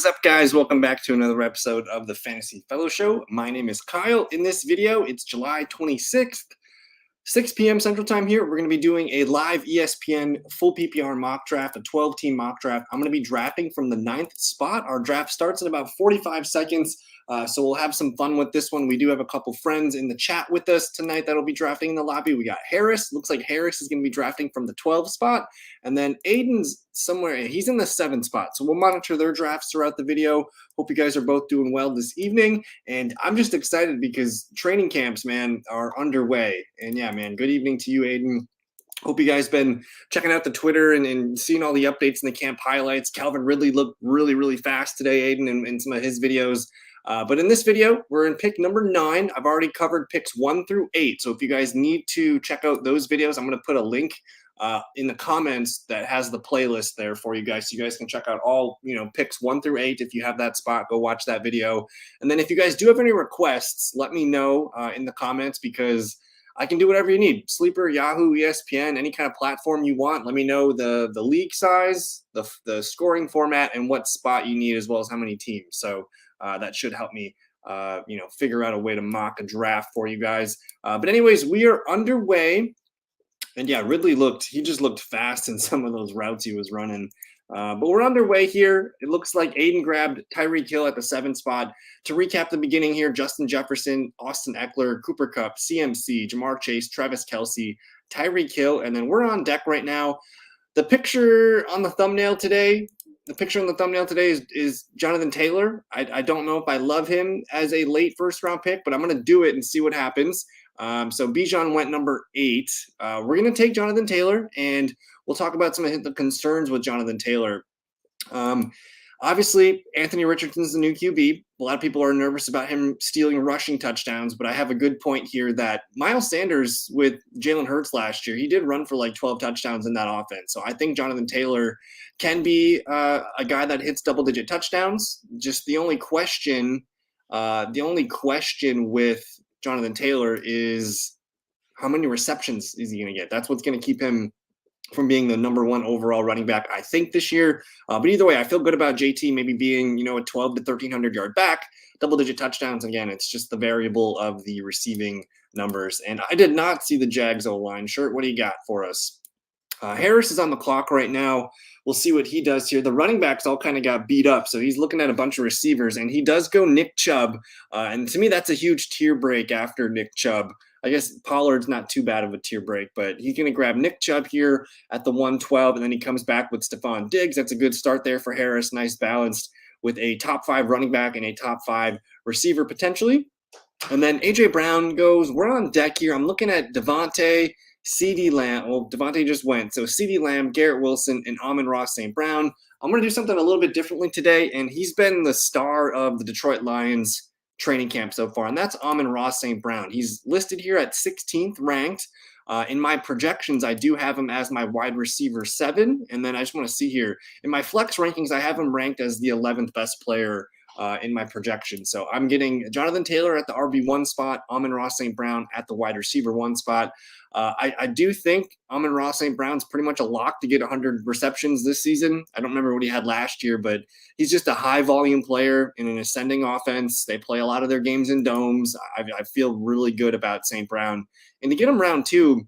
What is up, guys? Welcome back to another episode of the Fantasy Fellow Show. My name is Kyle. In this video, it's July 26th, 6 p.m. Central Time here. We're going to be doing a live ESPN full PPR mock draft, a 12-team mock draft. I'm going to be drafting from the 9th spot. Our draft starts in about 45 seconds, so we'll have some fun with this one. We do have a couple friends in the chat with us tonight that'll be drafting in the lobby. We got Harris. Looks like Harris is going to be drafting from the 12 spot. And then Aiden's somewhere. He's in the 7th spot. So we'll monitor their drafts throughout the video. Hope you guys are both doing well this evening. And I'm just excited because training camps, man, are underway. And yeah, man, good evening to you, Aiden. Hope you guys been checking out the Twitter and seeing all the updates and the camp highlights. Calvin Ridley looked really, really fast today, Aiden, in some of his videos. But in this video, we're in pick number 9. I've already covered picks 1 through 8. So if you guys need to check out those videos, I'm going to put a link in the comments that has the playlist there for you guys. So you guys can check out all, picks 1 through 8. If you have that spot, go watch that video. And then if you guys do have any requests, let me know in the comments because I can do whatever you need. Sleeper, Yahoo, ESPN, any kind of platform you want. Let me know the league size, the scoring format, and what spot you need, as well as how many teams. So that should help me, figure out a way to mock a draft for you guys. But anyways, we are underway. And yeah, Ridley just looked fast in some of those routes he was running. But we're underway here. It looks like Aiden grabbed Tyreek Hill at the 7th spot. To recap the beginning here, Justin Jefferson, Austin Eckler, Cooper Kupp, CMC, Jamar Chase, Travis Kelce, Tyreek Hill, and then we're on deck right now. The picture on the thumbnail today is Jonathan Taylor. I don't know if I love him as a late first-round pick, but I'm going to do it and see what happens. So Bijan went number 8. We're going to take Jonathan Taylor, and we'll talk about some of the concerns with Jonathan Taylor. Obviously, Anthony Richardson's the new QB. A lot of people are nervous about him stealing rushing touchdowns, but I have a good point here that Miles Sanders with Jalen Hurts last year, he did run for like 12 touchdowns in that offense. So I think Jonathan Taylor can be a guy that hits double-digit touchdowns. Just the only question with Jonathan Taylor is how many receptions is he going to get? That's what's going to keep him from being the number 1 overall running back, I think, this year. But either way, I feel good about JT maybe being, a 12 to 1,300 yard back, double-digit touchdowns. Again, it's just the variable of the receiving numbers. And I did not see the Jags O-line. Shirt, what do you got for us? Harris is on the clock right now. We'll see what he does here. The running backs all kind of got beat up, so he's looking at a bunch of receivers, and he does go Nick Chubb. And to me, that's a huge tier break after Nick Chubb. I guess Pollard's not too bad of a tier break, but he's going to grab Nick Chubb here at the 112, and then he comes back with Stephon Diggs. That's a good start there for Harris. Nice balanced with a top 5 running back and a top 5 receiver potentially. And then A.J. Brown goes, we're on deck here. I'm looking at Devontae, CeeDee Lamb. Well, Devontae just went. So CeeDee Lamb, Garrett Wilson, and Amon-Ra St. Brown. I'm going to do something a little bit differently today, and he's been the star of the Detroit Lions training camp so far, and that's Amon-Ra St. Brown. He's listed here at 16th ranked. In my projections, I do have him as my wide receiver 7, and then I just want to see here. In my flex rankings, I have him ranked as the 11th best player in my projection. So I'm getting Jonathan Taylor at the RB1 spot, Amon-Ra St. Brown at the wide receiver 1 spot. I do think Amon-Ra St. Brown's pretty much a lock to get 100 receptions this season. I don't remember what he had last year, but he's just a high-volume player in an ascending offense. They play a lot of their games in domes. I feel really good about St. Brown. And to get him round 2,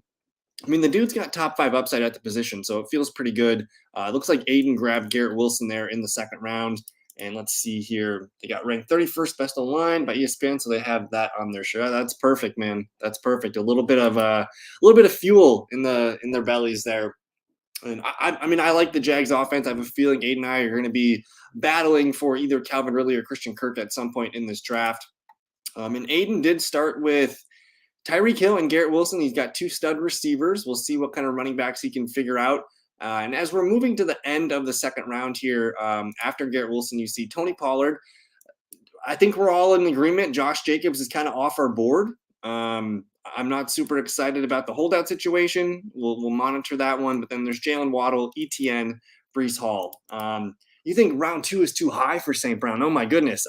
I mean, the dude's got top 5 upside at the position, so it feels pretty good. It looks like Aiden grabbed Garrett Wilson there in the 2nd round. And let's see here. They got ranked 31st best online by ESPN, so they have that on their show. That's perfect, man. That's perfect. A little bit of fuel in their bellies there. And I mean, I like the Jags offense. I have a feeling Aiden and I are going to be battling for either Calvin Ridley or Christian Kirk at some point in this draft. And Aiden did start with Tyreek Hill and Garrett Wilson. He's got 2 stud receivers. We'll see what kind of running backs he can figure out. And as we're moving to the end of the 2nd round here, after Garrett Wilson, you see Tony Pollard. I think we're all in agreement. Josh Jacobs is kind of off our board. I'm not super excited about the holdout situation. We'll monitor that one. But then there's Jalen Waddle, ETN, Breece Hall. You think round 2 is too high for St. Brown? Oh my goodness.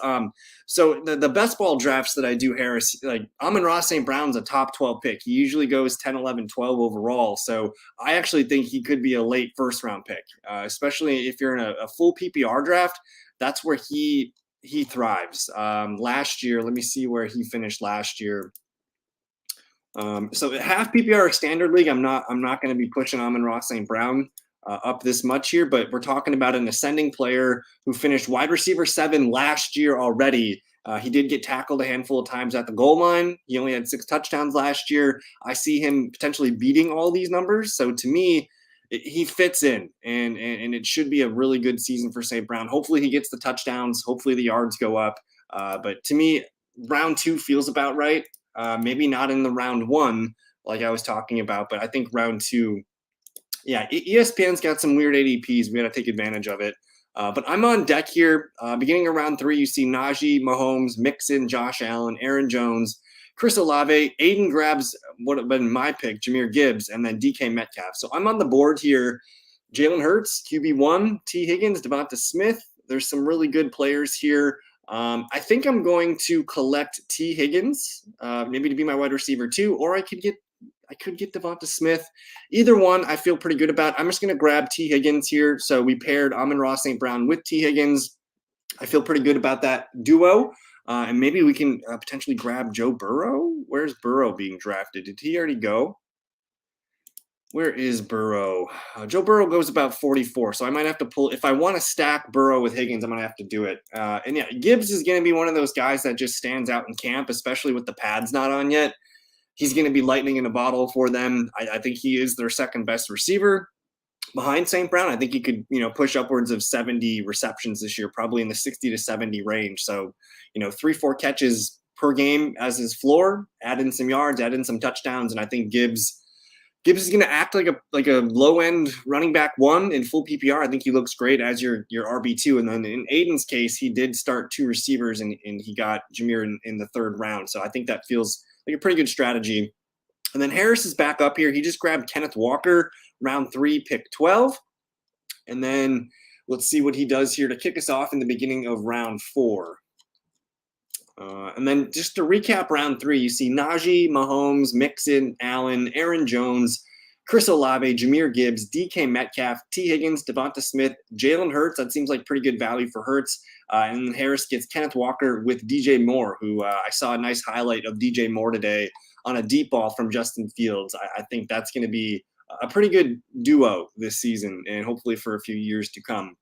So the best ball drafts that I do, Harris, like Amon-Ra St. Brown's a top 12 pick. He usually goes 10, 11, 12 overall. So I actually think he could be a late first round pick, especially if you're in a full PPR draft. That's where he thrives. Last year, let me see where he finished last year. So half PPR standard league, I'm not going to be pushing Amon-Ra St. Brown up this much here, but we're talking about an ascending player who finished wide receiver 7 last year already. He did get tackled a handful of times at the goal line. He only had 6 touchdowns last year. I see him potentially beating all these numbers. So to me, he fits in, and it should be a really good season for St. Brown. Hopefully he gets the touchdowns. Hopefully the yards go up. But to me, round 2 feels about right. Maybe not in the round 1 like I was talking about, but I think round 2, yeah, ESPN's got some weird ADPs. We got to take advantage of it. But I'm on deck here. Beginning of round 3, you see Najee, Mahomes, Mixon, Josh Allen, Aaron Jones, Chris Olave. Aiden grabs what would have been my pick, Jahmyr Gibbs, and then DK Metcalf. So I'm on the board here. Jalen Hurts, QB1, T. Higgins, Devonta Smith. There's some really good players here. I think I'm going to collect T. Higgins, maybe to be my wide receiver 2, or I could get Devonta Smith. Either one I feel pretty good about. I'm just going to grab T. Higgins here. So we paired Amon-Ra St. Brown with T. Higgins. I feel pretty good about that duo. And maybe we can potentially grab Joe Burrow. Where's Burrow being drafted? Did he already go? Where is Burrow? Joe Burrow goes about 44, so I might have to pull. If I want to stack Burrow with Higgins, I'm going to have to do it. And yeah, Gibbs is going to be one of those guys that just stands out in camp, especially with the pads not on yet. He's going to be lightning in a bottle for them. I think he is their second best receiver behind St. Brown. I think he could, push upwards of 70 receptions this year, probably in the 60 to 70 range. So, 3-4 catches per game as his floor, add in some yards, add in some touchdowns. And I think Gibbs is going to act like a low end running back 1 in full PPR. I think he looks great as your RB2. And then in Aiden's case, he did start 2 receivers and he got Jahmyr in the 3rd round. So I think that feels like a pretty good strategy. And then Harris is back up here. He just grabbed Kenneth Walker, round 3, pick 12. And then let's see what he does here to kick us off in the beginning of round 4. And then just to recap round 3, you see Najee, Mahomes, Mixon, Allen, Aaron Jones, Chris Olave, Jahmyr Gibbs, DK Metcalf, T. Higgins, Devonta Smith, Jalen Hurts. That seems like pretty good value for Hurts. And Harris gets Kenneth Walker with DJ Moore, who I saw a nice highlight of DJ Moore today on a deep ball from Justin Fields. I think that's going to be a pretty good duo this season and hopefully for a few years to come.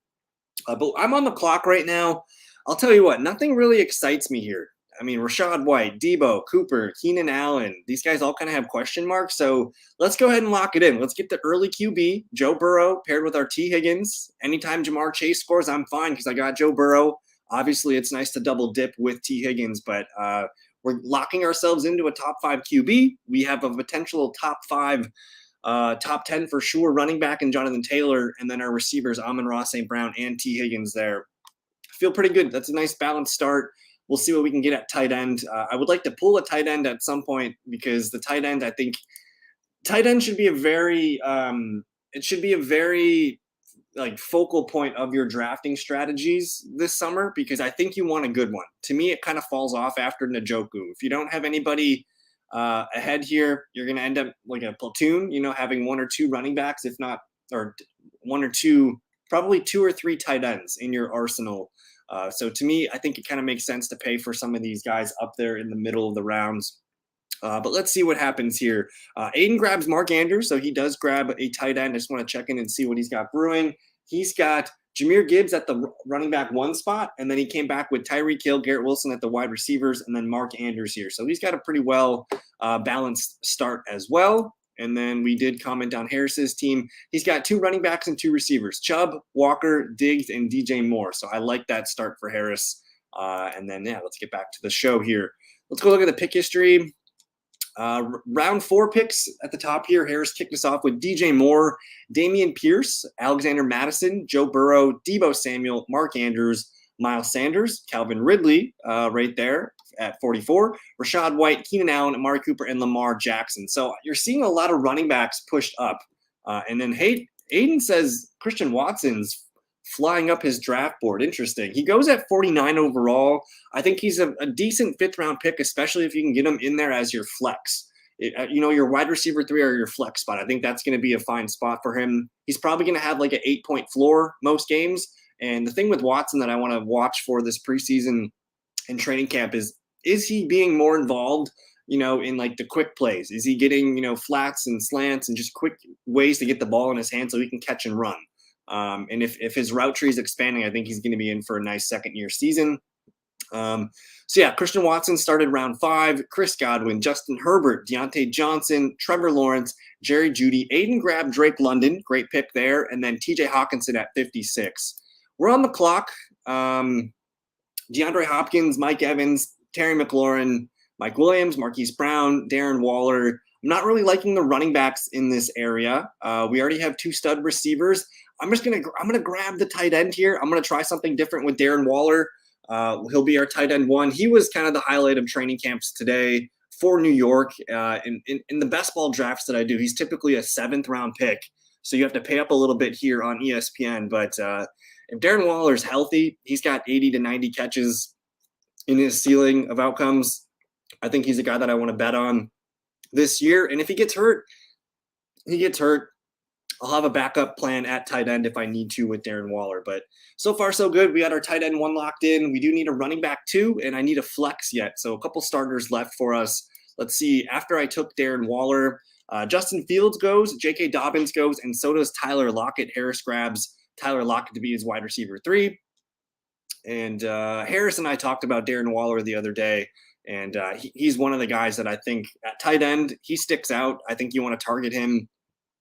But I'm on the clock right now. I'll tell you what, nothing really excites me here. I mean, Rachaad White, Debo, Cooper, Keenan Allen, these guys all kind of have question marks. So let's go ahead and lock it in. Let's get the early QB, Joe Burrow, paired with our T. Higgins. Anytime Jamar Chase scores, I'm fine because I got Joe Burrow. Obviously, it's nice to double dip with T. Higgins, but we're locking ourselves into a top 5 QB. We have a potential top 5, top 10 for sure running back in Jonathan Taylor, and then our receivers, Amon-Ra St. Brown and T. Higgins there. I feel pretty good. That's a nice balanced start. We'll see what we can get at tight end. I would like to pull a tight end at some point because the tight end, I think tight end should be a very like focal point of your drafting strategies this summer because I think you want a good one. To me, it kind of falls off after Njoku. If you don't have anybody ahead here, you're going to end up like a platoon, having 1 or 2 running backs, if not, or 1 or 2, probably 2 or 3 tight ends in your arsenal. So to me, I think it kind of makes sense to pay for some of these guys up there in the middle of the rounds. But let's see what happens here. Aiden grabs Mark Andrews, so he does grab a tight end. I just want to check in and see what he's got brewing. He's got Jahmyr Gibbs at the running back 1 spot, and then he came back with Tyreek Hill, Garrett Wilson at the wide receivers, and then Mark Andrews here. So he's got a pretty well balanced start as well. And then we did comment on Harris's team. He's got 2 running backs and 2 receivers, Chubb, Walker, Diggs, and DJ Moore. So I like that start for Harris. And then, let's get back to the show here. Let's go look at the pick history. Round 4 picks at the top here. Harris kicked us off with DJ Moore, Damian Pierce, Alexander Madison, Joe Burrow, Deebo Samuel, Mark Andrews, Miles Sanders, Calvin Ridley right there at 44, Rachaad White, Keenan Allen, Amari Cooper, and Lamar Jackson. So you're seeing a lot of running backs pushed up. And then Aiden says Christian Watson's flying up his draft board. Interesting. He goes at 49 overall. I think he's a decent 5th-round pick, especially if you can get him in there as your flex. Your wide receiver 3 or your flex spot. I think that's going to be a fine spot for him. He's probably going to have like an 8-point floor most games. And the thing with Watson that I want to watch for this preseason and training camp is he being more involved, in like the quick plays? Is he getting, flats and slants and just quick ways to get the ball in his hand so he can catch and run? And if his route tree is expanding, I think he's going to be in for a nice second-year season. Christian Watson started round 5, Chris Godwin, Justin Herbert, Deontay Johnson, Trevor Lawrence, Jerry Jeudy. Aiden grabbed Drake London, great pick there, and then TJ Hawkinson at 56. We're on the clock. DeAndre Hopkins, Mike Evans, Terry McLaurin, Mike Williams, Marquise Brown, Darren Waller. I'm not really liking the running backs in this area. We already have 2 stud receivers. I'm gonna grab the tight end here. I'm gonna try something different with Darren Waller. He'll be our tight end 1. He was kind of the highlight of training camps today for New York. In the best ball drafts that I do, he's typically a 7th-round pick. So you have to pay up a little bit here on ESPN. But if Darren Waller is healthy, he's got 80 to 90 catches in his ceiling of outcomes. I think he's a guy that I want to bet on this year. And if he gets hurt, I'll have a backup plan at tight end if I need to with Darren Waller. But so far, so good. We got our tight end 1 locked in. We do need a running back 2, and I need a flex yet. So a couple starters left for us. Let's see. After I took Darren Waller, Justin Fields goes, J.K. Dobbins goes, and so does Tyler Lockett. Harris grabs Tyler Lockett to be his wide receiver 3. And Harris and I talked about Darren Waller the other day, and he's one of the guys that I think at tight end, he sticks out. I think you want to target him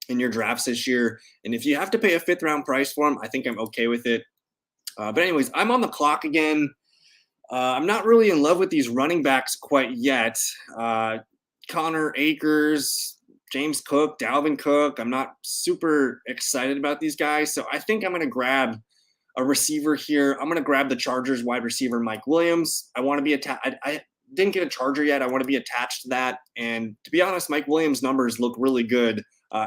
in your drafts this year. And if you have to pay a 5th-round price for him, I think I'm okay with it. But anyways, I'm on the clock again. I'm not really in love with these running backs quite yet. Connor Akers, James Cook, Dalvin Cook. I'm not super excited about these guys. So I think I'm going to grab a receiver here. I'm going to grab the Chargers wide receiver, Mike Williams. I want to be I didn't get a Charger yet. I want to be attached to that. And to be honest, Mike Williams' numbers look really good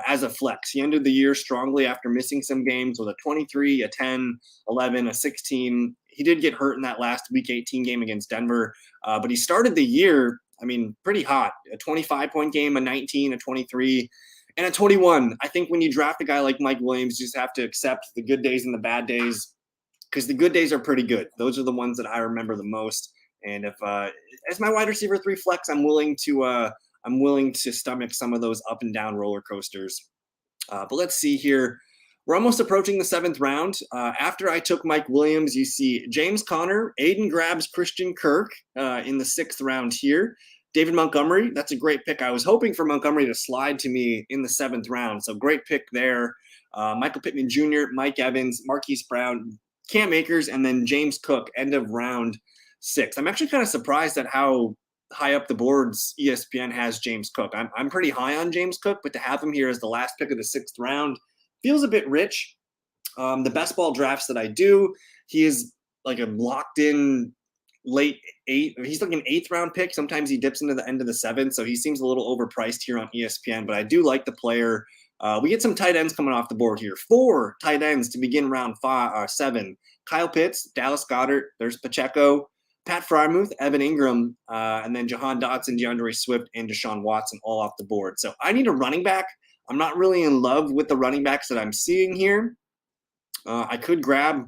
as a flex. He ended the year strongly after missing some games with a 23, a 10, 11, a 16. He did get hurt in that last Week 18 game against Denver, but he started the year, pretty hot. A 25-point game, a 19, a 23, and a 21. I think when you draft a guy like Mike Williams, you just have to accept the good days and the bad days, because the good days are pretty good. Those are the ones that I remember the most. And if as my wide receiver 3 flex, I'm willing to stomach some of those up and down roller coasters. But let's see here. We're almost approaching the 7th round. After I took Mike Williams, you see James Conner. Aiden grabs Christian Kirk in the 6th round here. David Montgomery, that's a great pick. I was hoping for Montgomery to slide to me in the 7th round. So great pick there. Michael Pittman Jr., Mike Evans, Marquise Brown, Cam Akers, and then James Cook, end of round 6. I'm actually kind of surprised at how high up the boards ESPN has James Cook. I'm pretty high on James Cook, but to have him here as the last pick of the 6th round feels a bit rich. The best ball drafts that I do, he is like a locked in late 8. He's like an 8th round pick. Sometimes he dips into the end of the 7th, so he seems a little overpriced here on ESPN, but I do like the player. We get some tight ends coming off the board here. 4 tight ends to begin round 7. Kyle Pitts, Dallas Goedert, there's Pacheco, Pat Freiermuth, Evan Ingram, and then Jahan Dotson, DeAndre Swift, and Deshaun Watson all off the board. So I need a running back. I'm not really in love with the running backs that I'm seeing here. I could grab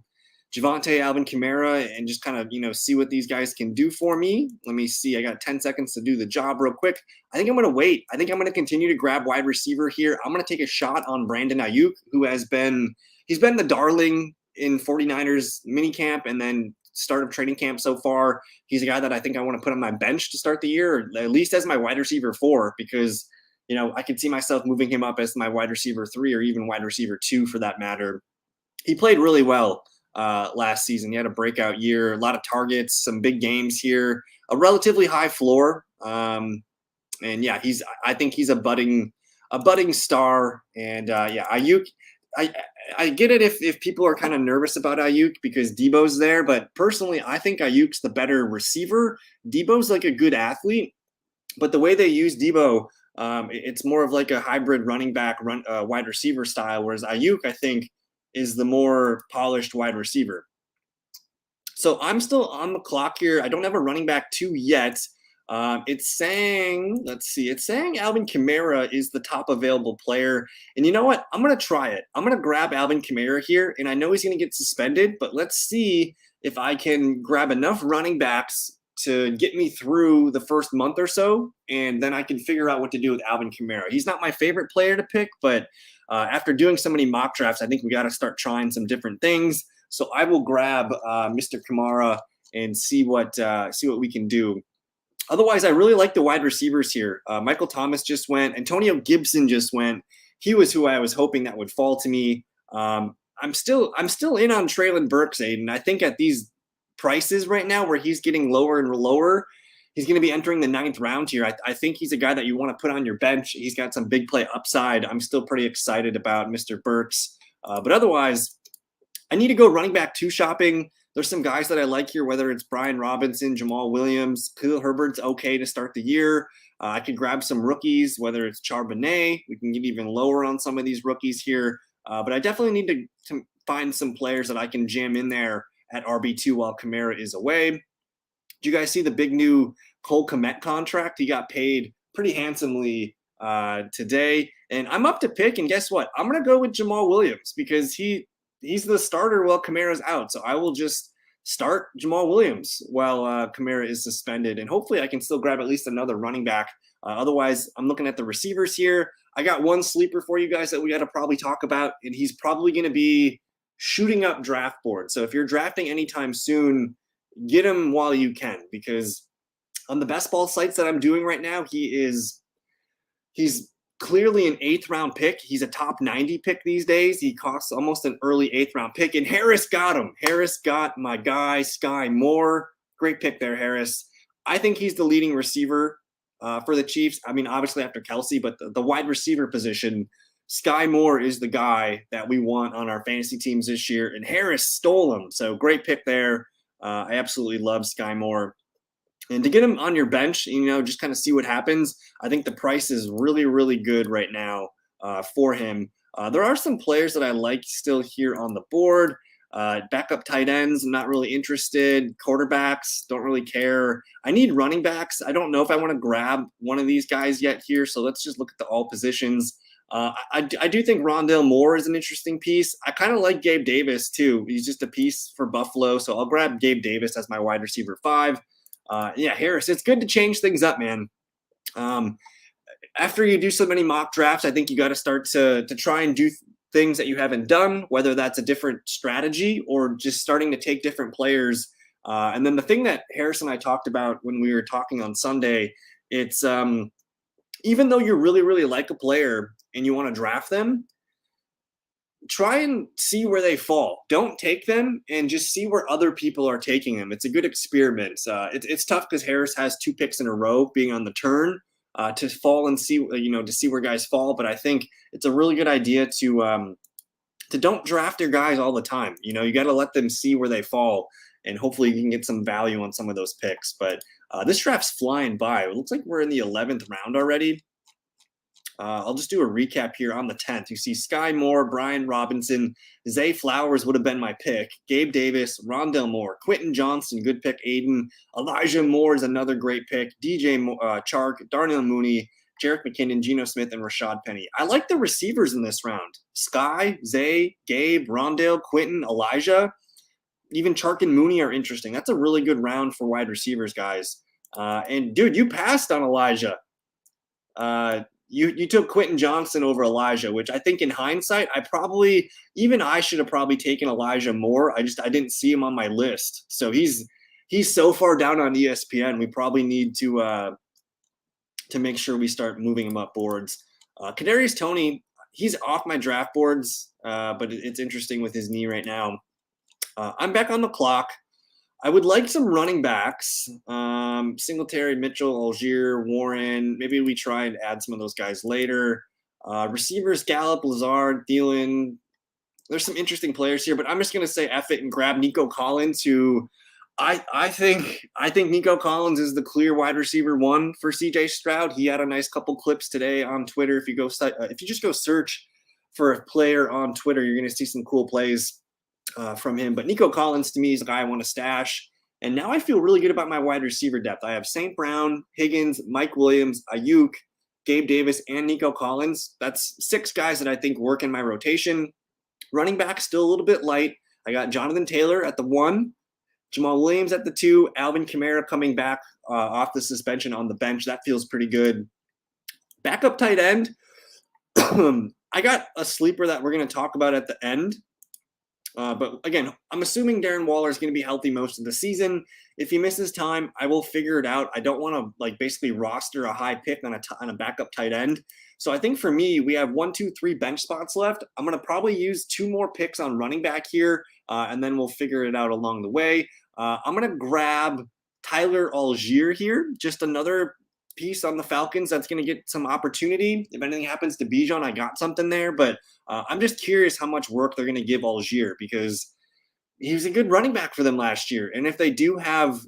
Javonte, Alvin Kamara, and just kind of, see what these guys can do for me. Let me see. I got 10 seconds to do the job real quick. I think I'm going to wait. I think I'm going to continue to grab wide receiver here. I'm going to take a shot on Brandon Ayuk, who he's been the darling in 49ers minicamp and then start of training camp so far. He's a guy that I think I want to put on my bench to start the year, or at least as my wide receiver 4, because I could see myself moving him up as my wide receiver 3 or even wide receiver 2 for that matter. He played really well last season. He had a breakout year, a lot of targets, some big games here, a relatively high floor. And yeah, I think he's a budding star. And Ayuk, I get it if people are kind of nervous about Ayuk because Debo's there, but personally, I think Ayuk's the better receiver. Debo's like a good athlete, but the way they use Debo, it's more of like a hybrid running back, wide receiver style. Whereas Ayuk, I think is the more polished wide receiver. So I'm still on the clock here. I don't have a running back 2 yet. It's saying, let's see, it's saying Alvin Kamara is the top available player. And you know what? I'm going to try it. I'm going to grab Alvin Kamara here. And I know he's going to get suspended, but let's see if I can grab enough running backs to get me through the first month or so. And then I can figure out what to do with Alvin Kamara. He's not my favorite player to pick, but after doing so many mock drafts, I think we got to start trying some different things. So I will grab Mr. Kamara and see what we can do. Otherwise, I really like the wide receivers here. Michael Thomas just went. Antonio Gibson just went. He was who I was hoping that would fall to me. I'm still in on Treylon Burks, Aiden. I think at these prices right now, where he's getting lower and lower, he's going to be entering the 9th round here. I think he's a guy that you want to put on your bench. He's got some big play upside. I'm still pretty excited about Mr. Burks. But otherwise, I need to go running back 2 shopping. There's some guys that I like here, whether it's Brian Robinson, Jamal Williams, Khalil Herbert's okay to start the year. I could grab some rookies, whether it's Charbonnet. We can get even lower on some of these rookies here. But I definitely need to find some players that I can jam in there at RB2 while Kamara is away. Did you guys see the big new Cole Kmet contract? He got paid pretty handsomely today. And I'm up to pick, and guess what? I'm going to go with Jamal Williams because he's the starter while Kamara's out. So I will just start Jamal Williams while Kamara is suspended. And hopefully I can still grab at least another running back. Otherwise, I'm looking at the receivers here. I got one sleeper for you guys that we got to probably talk about, and he's probably going to be shooting up draft boards. So if you're drafting anytime soon, get him while you can, because on the best ball sites that I'm doing right now, he's clearly an 8th round pick. He's a top 90 pick these days. He costs almost an early 8th round pick, and Harris got him. Harris got my guy, Sky Moore. Great pick there, Harris. I think he's the leading receiver for the Chiefs. I mean, obviously after Kelsey, but the wide receiver position, Sky Moore is the guy that we want on our fantasy teams this year, and Harris stole him. So great pick there. I absolutely love Sky Moore. And to get him on your bench, just kind of see what happens. I think the price is really, really good right now for him. There are some players that I like still here on the board. Backup tight ends, I'm not really interested. Quarterbacks, don't really care. I need running backs. I don't know if I want to grab one of these guys yet here. So let's just look at the all positions. I do think Rondale Moore is an interesting piece. I kind of like Gabe Davis too. He's just a piece for Buffalo. So I'll grab Gabe Davis as my wide receiver 5. Harris, it's good to change things up, man. After you do so many mock drafts, I think you got to start to try and do things that you haven't done, whether that's a different strategy or just starting to take different players. And then the thing that Harris and I talked about when we were talking on Sunday, it's even though you really, really like a player and you want to draft them, try and see where they fall. Don't take them and just see where other people are taking them. It's a good experiment. It's tough because Harris has 2 picks in a row being on the turn to fall and see, to see where guys fall. But I think it's a really good idea to don't draft your guys all the time. You got to let them see where they fall, and hopefully you can get some value on some of those picks. But this draft's flying by. It looks like we're in the 11th round already. I'll just do a recap here on the 10th. You see Sky Moore, Brian Robinson, Zay Flowers would have been my pick, Gabe Davis, Rondale Moore, Quentin Johnston, good pick, Aiden, Elijah Moore is another great pick, DJ Chark, Darnell Mooney, Jerick McKinnon, Geno Smith, and Rashad Penny. I like the receivers in this round. Sky, Zay, Gabe, Rondale, Quentin, Elijah, even Chark and Mooney are interesting. That's a really good round for wide receivers, guys. And, dude, you passed on Elijah. You took Quentin Johnston over Elijah, which I think in hindsight, I should have probably taken Elijah Moore. I didn't see him on my list. So he's so far down on ESPN. We probably need to make sure we start moving him up boards. Kadarius Toney, he's off my draft boards, but it's interesting with his knee right now. I'm back on the clock. I would like some running backs, Singletary, Mitchell, Algier, Warren. Maybe we try and add some of those guys later. Receivers, Gallup, Lazard, Thielen. There's some interesting players here, but I'm just going to say F it and grab Nico Collins, who I think Nico Collins is the clear wide receiver 1 for CJ Stroud. He had a nice couple clips today on Twitter. If you just go search for a player on Twitter, you're going to see some cool plays from him. But Nico Collins, to me, is a guy I want to stash. And now I feel really good about my wide receiver depth. I have St. Brown, Higgins, Mike Williams, Ayuk, Gabe Davis, and Nico Collins. That's 6 guys that I think work in my rotation. Running back, still a little bit light. I got Jonathan Taylor at the 1, Jamal Williams at the 2, Alvin Kamara coming back off the suspension on the bench. That feels pretty good. Backup tight end. I got a sleeper that we're going to talk about at the end. But again, I'm assuming Darren Waller is going to be healthy most of the season. If he misses time, I will figure it out. I don't want to basically roster a high pick on a backup tight end. So I think for me, we have 1, 2, 3 bench spots left. I'm going to probably use 2 more picks on running back here, and then we'll figure it out along the way. I'm going to grab Tyler Algier here, just another piece on the Falcons that's going to get some opportunity. If anything happens to Bijan, I got something there, but I'm just curious how much work they're going to give Algier, because he was a good running back for them last year. And if they do have,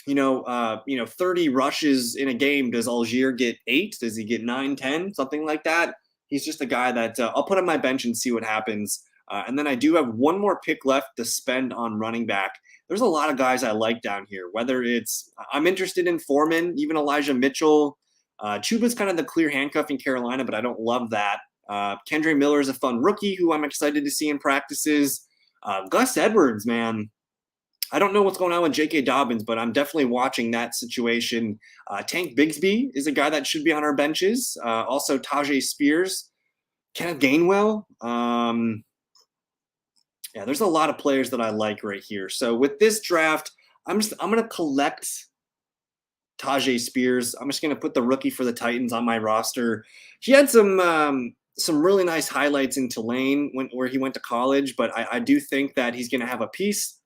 30 rushes in a game, does Algier get 8? Does he get 9, 10, something like that? He's just a guy that I'll put on my bench and see what happens. And then I do have 1 more pick left to spend on running back. There's a lot of guys I like down here, whether it's I'm interested in Foreman, even Elijah Mitchell. Chuba's kind of the clear handcuff in Carolina, but I don't love that. Kendre Miller is a fun rookie who I'm excited to see in practices. Gus Edwards, man. I don't know what's going on with J.K. Dobbins, but I'm definitely watching that situation. Tank Bigsby is a guy that should be on our benches. Also, Tajay Spears, Kenneth Gainwell. Yeah, there's a lot of players that I like right here. So with this draft, I'm going to collect Tajay Spears. I'm just going to put the rookie for the Titans on my roster. He had some really nice highlights in Tulane where he went to college, but I do think that he's going to have a piece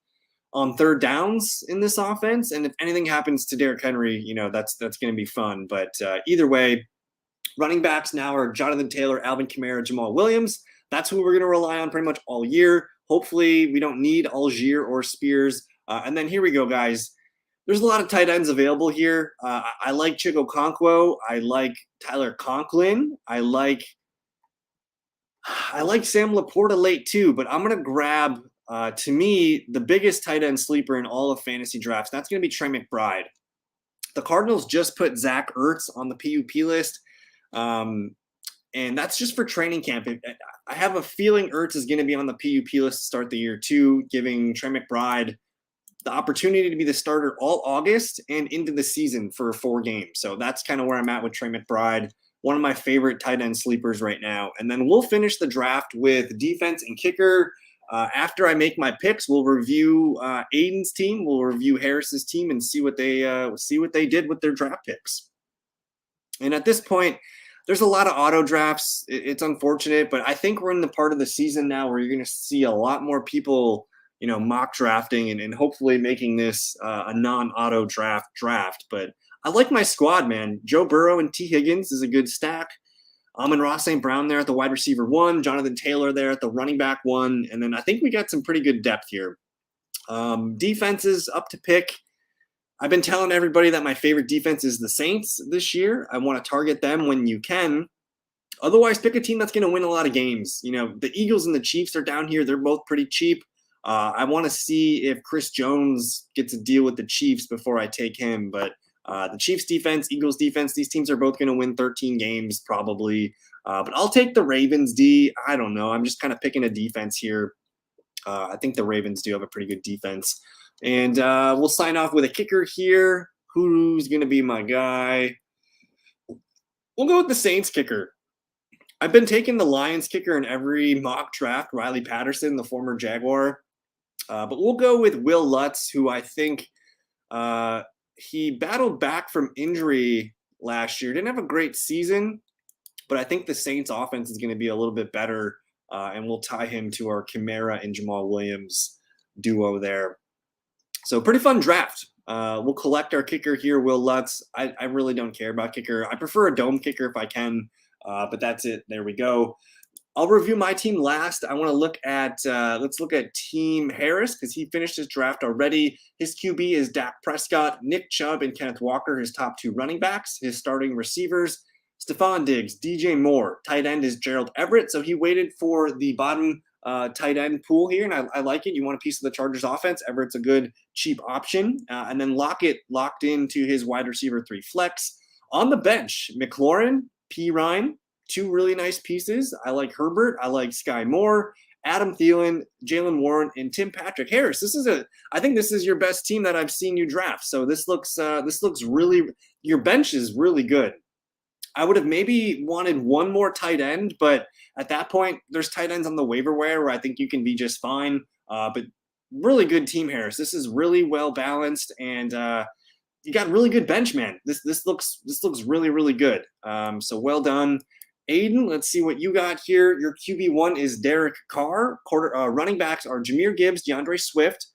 on third downs in this offense. And if anything happens to Derrick Henry, that's going to be fun. But either way, running backs now are Jonathan Taylor, Alvin Kamara, Jamal Williams. That's who we're going to rely on pretty much all year. Hopefully we don't need Algier or Spears. And then here we go, guys. There's a lot of tight ends available here. I like Chico Okonkwo. I like Tyler Conklin. I like Sam Laporta late too, but I'm going to grab, to me, the biggest tight end sleeper in all of fantasy drafts. That's going to be Trey McBride. The Cardinals just put Zach Ertz on the PUP list. And that's just for training camp. I have a feeling Ertz is going to be on the PUP list to start the year too, giving Trey McBride the opportunity to be the starter all August and into the season for 4 games. So that's kind of where I'm at with Trey McBride, one of my favorite tight end sleepers right now. And then we'll finish the draft with defense and kicker. After I make my picks, we'll review Aiden's team, we'll review Harris's team, and see what they did with their draft picks. And at this point, there's a lot of auto drafts. It's unfortunate, but I think we're in the part of the season now where you're going to see a lot more people, mock drafting and hopefully making this a non-auto draft. But I like my squad, man. Joe Burrow and T. Higgins is a good stack. Amon-Ra St. Brown there at the wide receiver 1, Jonathan Taylor there at the running back 1, and then I think we got some pretty good depth here. Defenses up to pick. I've been telling everybody that my favorite defense is the Saints this year. I want to target them when you can. Otherwise, pick a team that's going to win a lot of games. The Eagles and the Chiefs are down here. They're both pretty cheap. I want to see if Chris Jones gets a deal with the Chiefs before I take him. But the Chiefs defense, Eagles defense, these teams are both going to win 13 games probably. But I'll take the Ravens D. I don't know. I'm just kind of picking a defense here. I think the Ravens do have a pretty good defense. And we'll sign off with a kicker here. Who's going to be my guy? We'll go with the Saints kicker. I've been taking the Lions kicker in every mock draft, Riley Patterson, the former Jaguar. But we'll go with Will Lutz, who I think he battled back from injury last year. Didn't have a great season, but I think the Saints offense is going to be a little bit better, and we'll tie him to our Kamara and Jamal Williams duo there. So pretty fun draft. We'll collect our kicker here, Will Lutz. I really don't care about kicker. I prefer a dome kicker if I can, but that's it. There we go. I'll review my team last. I want to look at, let's look at Team Harris because he finished his draft already. His QB is Dak Prescott, Nick Chubb, and Kenneth Walker, his top 2 running backs. His starting receivers, Stephon Diggs, DJ Moore. Tight end is Gerald Everett. So he waited for the bottom tight end pool here, and I like it. You want a piece of the Chargers offense. Everett's a good, cheap option. And then Lockett locked into his wide receiver 3 flex. On the bench, McLaurin, P. Ryan, 2 really nice pieces. I like Herbert. I like Sky Moore, Adam Thielen, Jalen Warren, and Tim Patrick Harris. I think this is your best team that I've seen you draft. So this looks really, your bench is really good. I would have maybe wanted one more tight end, but at that point, there's tight ends on the waiver wire where I think you can be just fine. But really good team, Harris. This is really well balanced, and you got really good bench, man. This looks really, really good. So well done, Aiden. Let's see what you got here. Your QB1 is Derek Carr. Running backs are Jahmyr Gibbs, DeAndre Swift.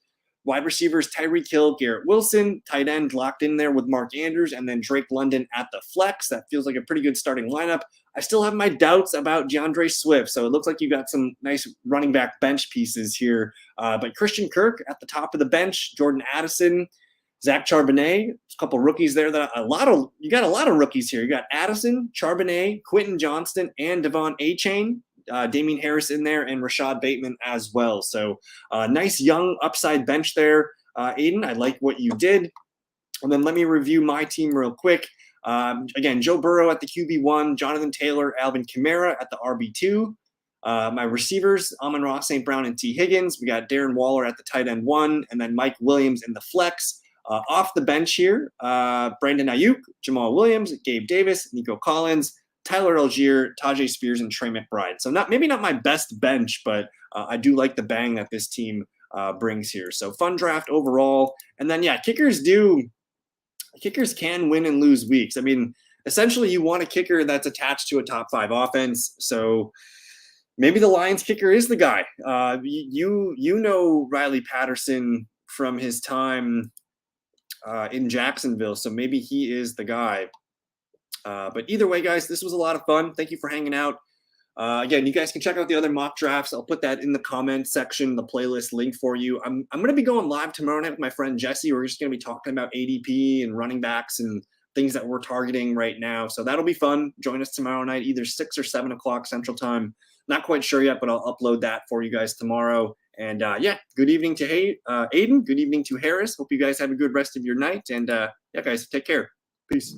Wide receivers, Tyreek Hill, Garrett Wilson. Tight end locked in there with Mark Andrews, and then Drake London at the flex. That feels like a pretty good starting lineup. I still have my doubts about DeAndre Swift, so it looks like you got some nice running back bench pieces here. But Christian Kirk at the top of the bench, Jordan Addison, Zach Charbonnet, a couple rookies there. You got a lot of rookies here. You got Addison, Charbonnet, Quentin Johnston, and Devon Achane. Damian Harris in there, and Rashad Bateman as well. So nice young upside bench there, Aiden. I like what you did. And then let me review my team real quick. Again, Joe Burrow at the QB1, Jonathan Taylor, Alvin Kamara at the RB2. My receivers, Amon-Ra St. Brown and T. Higgins. We got Darren Waller at the tight end 1, and then Mike Williams in the flex. Off the bench here, Brandon Ayuk, Jamal Williams, Gabe Davis, Nico Collins, Tyler Algier, Tajay Spears, and Trey McBride. So maybe not my best bench, but I do like the bang that this team brings here. So fun draft overall. And then, yeah, kickers can win and lose weeks. I mean, essentially you want a kicker that's attached to a top 5 offense. So maybe the Lions kicker is the guy. You know Riley Patterson from his time in Jacksonville. So maybe he is the guy. But either way, guys, this was a lot of fun. Thank you for hanging out. Again, you guys can check out the other mock drafts. I'll put that in the comment section, the playlist link for you. I'm going to be going live tomorrow night with my friend Jesse. We're just going to be talking about ADP and running backs and things that we're targeting right now. So that'll be fun. Join us tomorrow night, either 6 or 7 o'clock Central Time. Not quite sure yet, but I'll upload that for you guys tomorrow. And yeah, good evening to Aiden. Good evening to Harris. Hope you guys have a good rest of your night. And yeah, guys, take care. Peace.